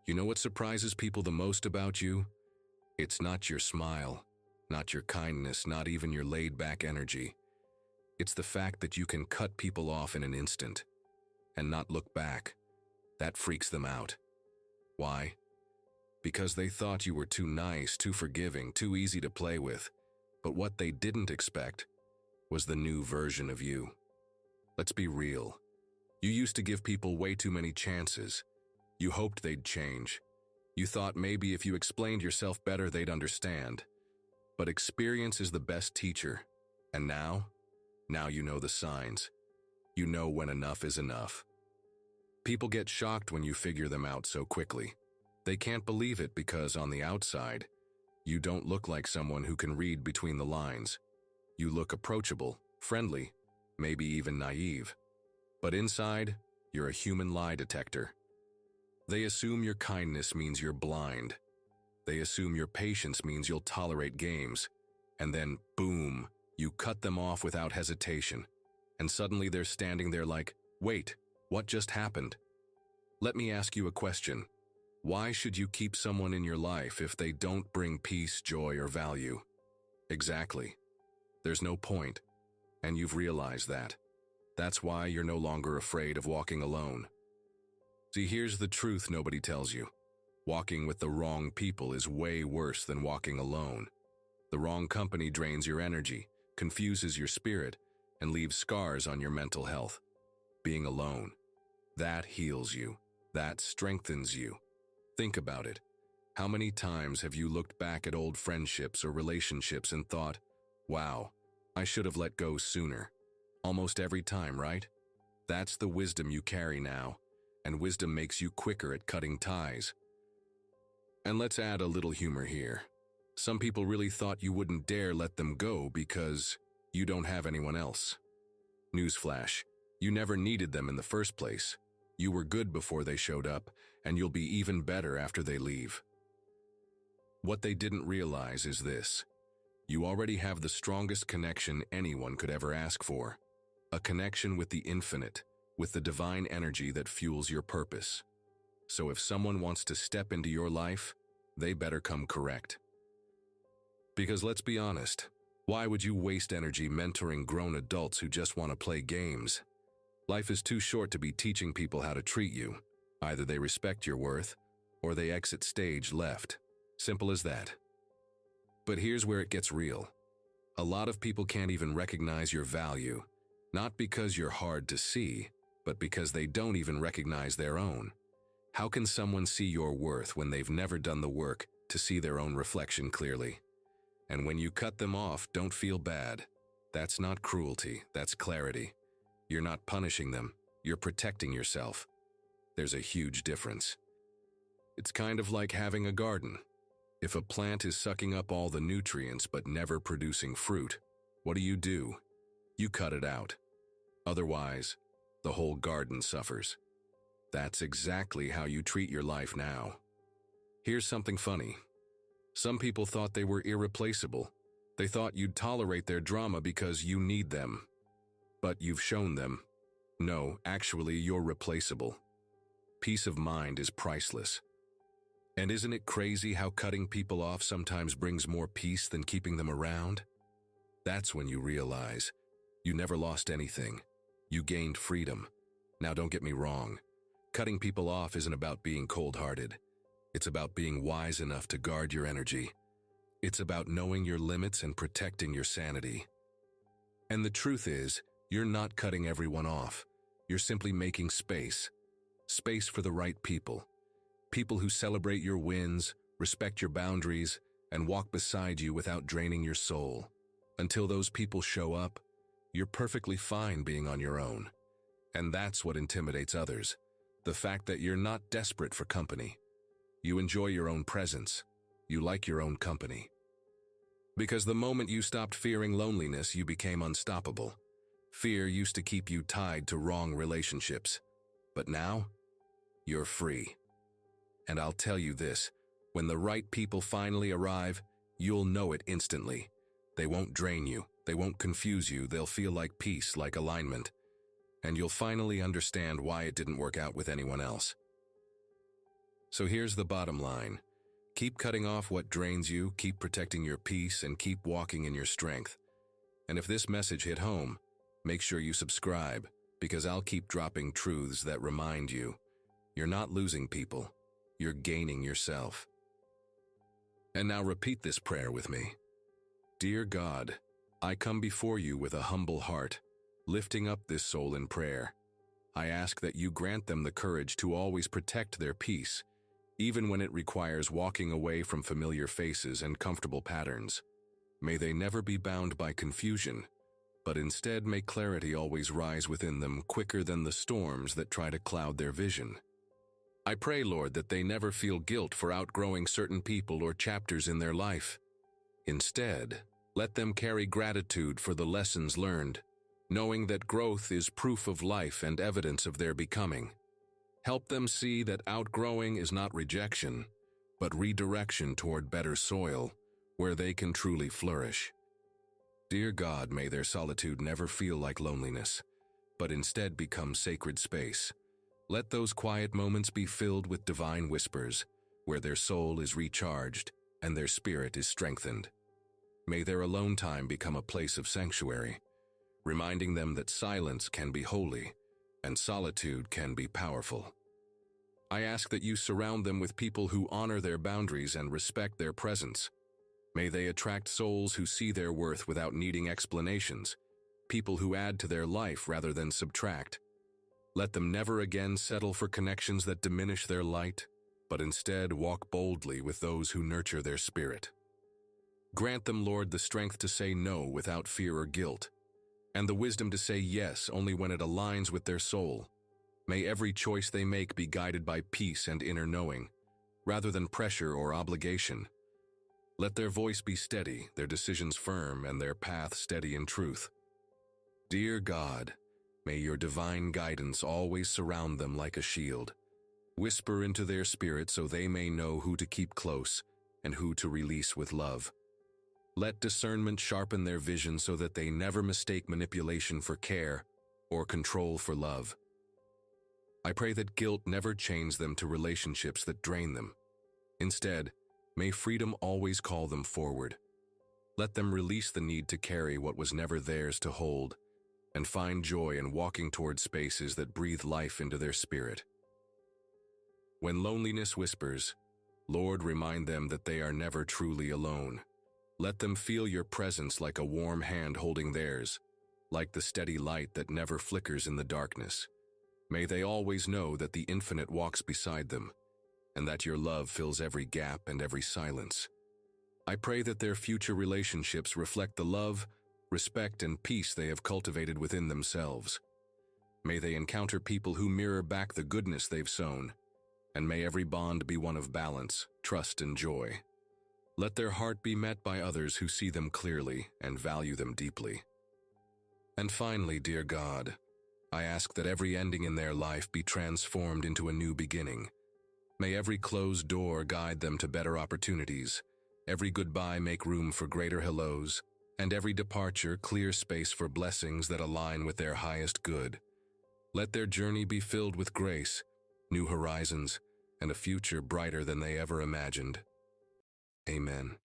You know what surprises people the most about you? It's not your smile, not your kindness, not even your laid-back energy. It's the fact that you can cut people off in an instant and not look back. That freaks them out. Why? Because they thought you were too nice, too forgiving, too easy to play with. But what they didn't expect was the new version of you. Let's be real. You used to give people way too many chances. You hoped they'd change. You thought maybe if you explained yourself better, they'd understand. But experience is the best teacher. And now you know the signs. You know when enough is enough. People get shocked when you figure them out so quickly. They can't believe it because on the outside, you don't look like someone who can read between the lines. You look approachable, friendly, maybe even naive. But inside, you're a human lie detector. They assume your kindness means you're blind. They assume your patience means you'll tolerate games. And then, boom, you cut them off without hesitation. And suddenly they're standing there like, wait, what just happened? Let me ask you a question. Why should you keep someone in your life if they don't bring peace, joy, or value? Exactly. There's no point. And you've realized that. That's why you're no longer afraid of walking alone. See, here's the truth nobody tells you. Walking with the wrong people is way worse than walking alone. The wrong company drains your energy, confuses your spirit, and leaves scars on your mental health. Being alone, that heals you. That strengthens you. Think about it. How many times have you looked back at old friendships or relationships and thought, wow, I should have let go sooner? Almost every time, right? That's the wisdom you carry now, and wisdom makes you quicker at cutting ties. And let's add a little humor here. Some people really thought you wouldn't dare let them go because you don't have anyone else. Newsflash, you never needed them in the first place. You were good before they showed up, and you'll be even better after they leave. What they didn't realize is this. You already have the strongest connection anyone could ever ask for. A connection with the infinite, with the divine energy that fuels your purpose. So if someone wants to step into your life, they better come correct. Because let's be honest, why would you waste energy mentoring grown adults who just want to play games? Life is too short to be teaching people how to treat you. Either they respect your worth, or they exit stage left. Simple as that. But here's where it gets real. A lot of people can't even recognize your value, not because you're hard to see, but because they don't even recognize their own. How can someone see your worth when they've never done the work to see their own reflection clearly? And when you cut them off, don't feel bad. That's not cruelty, that's clarity. You're not punishing them, you're protecting yourself. There's a huge difference. It's kind of like having a garden. If a plant is sucking up all the nutrients but never producing fruit, what do? You cut it out. Otherwise, the whole garden suffers. That's exactly how you treat your life now. Here's something funny. Some people thought they were irreplaceable. They thought you'd tolerate their drama because you need them. But you've shown them, no, actually, you're replaceable. Peace of mind is priceless. And isn't it crazy how cutting people off sometimes brings more peace than keeping them around? That's when you realize you never lost anything. You gained freedom. Now don't get me wrong. Cutting people off isn't about being cold-hearted. It's about being wise enough to guard your energy. It's about knowing your limits and protecting your sanity. And the truth is, you're not cutting everyone off. You're simply making space. Space for the right people. People who celebrate your wins, respect your boundaries, and walk beside you without draining your soul. Until those people show up, you're perfectly fine being on your own. And that's what intimidates others. The fact that you're not desperate for company. You enjoy your own presence. You like your own company. Because the moment you stopped fearing loneliness, you became unstoppable. Fear used to keep you tied to wrong relationships. But now, you're free. And I'll tell you this, when the right people finally arrive, you'll know it instantly. They won't drain you, they won't confuse you, they'll feel like peace, like alignment. And you'll finally understand why it didn't work out with anyone else. So here's the bottom line. Keep cutting off what drains you, keep protecting your peace, and keep walking in your strength. And if this message hit home, make sure you subscribe, because I'll keep dropping truths that remind you, you're not losing people, you're gaining yourself. And now repeat this prayer with me. Dear God, I come before you with a humble heart, lifting up this soul in prayer. I ask that you grant them the courage to always protect their peace, even when it requires walking away from familiar faces and comfortable patterns. May they never be bound by confusion, but instead may clarity always rise within them quicker than the storms that try to cloud their vision. I pray, Lord, that they never feel guilt for outgrowing certain people or chapters in their life. Instead, let them carry gratitude for the lessons learned, knowing that growth is proof of life and evidence of their becoming. Help them see that outgrowing is not rejection, but redirection toward better soil, where they can truly flourish. Dear God, may their solitude never feel like loneliness, but instead become sacred space. Let those quiet moments be filled with divine whispers, where their soul is recharged and their spirit is strengthened. May their alone time become a place of sanctuary, reminding them that silence can be holy and solitude can be powerful. I ask that you surround them with people who honor their boundaries and respect their presence. May they attract souls who see their worth without needing explanations, people who add to their life rather than subtract. Let them never again settle for connections that diminish their light, but instead walk boldly with those who nurture their spirit. Grant them, Lord, the strength to say no without fear or guilt, and the wisdom to say yes only when it aligns with their soul. May every choice they make be guided by peace and inner knowing, rather than pressure or obligation. Let their voice be steady, their decisions firm, and their path steady in truth. Dear God, may your divine guidance always surround them like a shield. Whisper into their spirit so they may know who to keep close and who to release with love. Let discernment sharpen their vision so that they never mistake manipulation for care or control for love. I pray that guilt never chains them to relationships that drain them. Instead, may freedom always call them forward. Let them release the need to carry what was never theirs to hold, and find joy in walking toward spaces that breathe life into their spirit. When loneliness whispers, Lord, remind them that they are never truly alone. Let them feel your presence like a warm hand holding theirs, like the steady light that never flickers in the darkness. May they always know that the infinite walks beside them, and that your love fills every gap and every silence. I pray that their future relationships reflect the love, respect, and peace they have cultivated within themselves. May they encounter people who mirror back the goodness they've sown, and may every bond be one of balance, trust, and joy. Let their heart be met by others who see them clearly and value them deeply. And finally, dear God, I ask that every ending in their life be transformed into a new beginning. May every closed door guide them to better opportunities, every goodbye make room for greater hellos, and every departure clear space for blessings that align with their highest good. Let their journey be filled with grace, new horizons, and a future brighter than they ever imagined. Amen.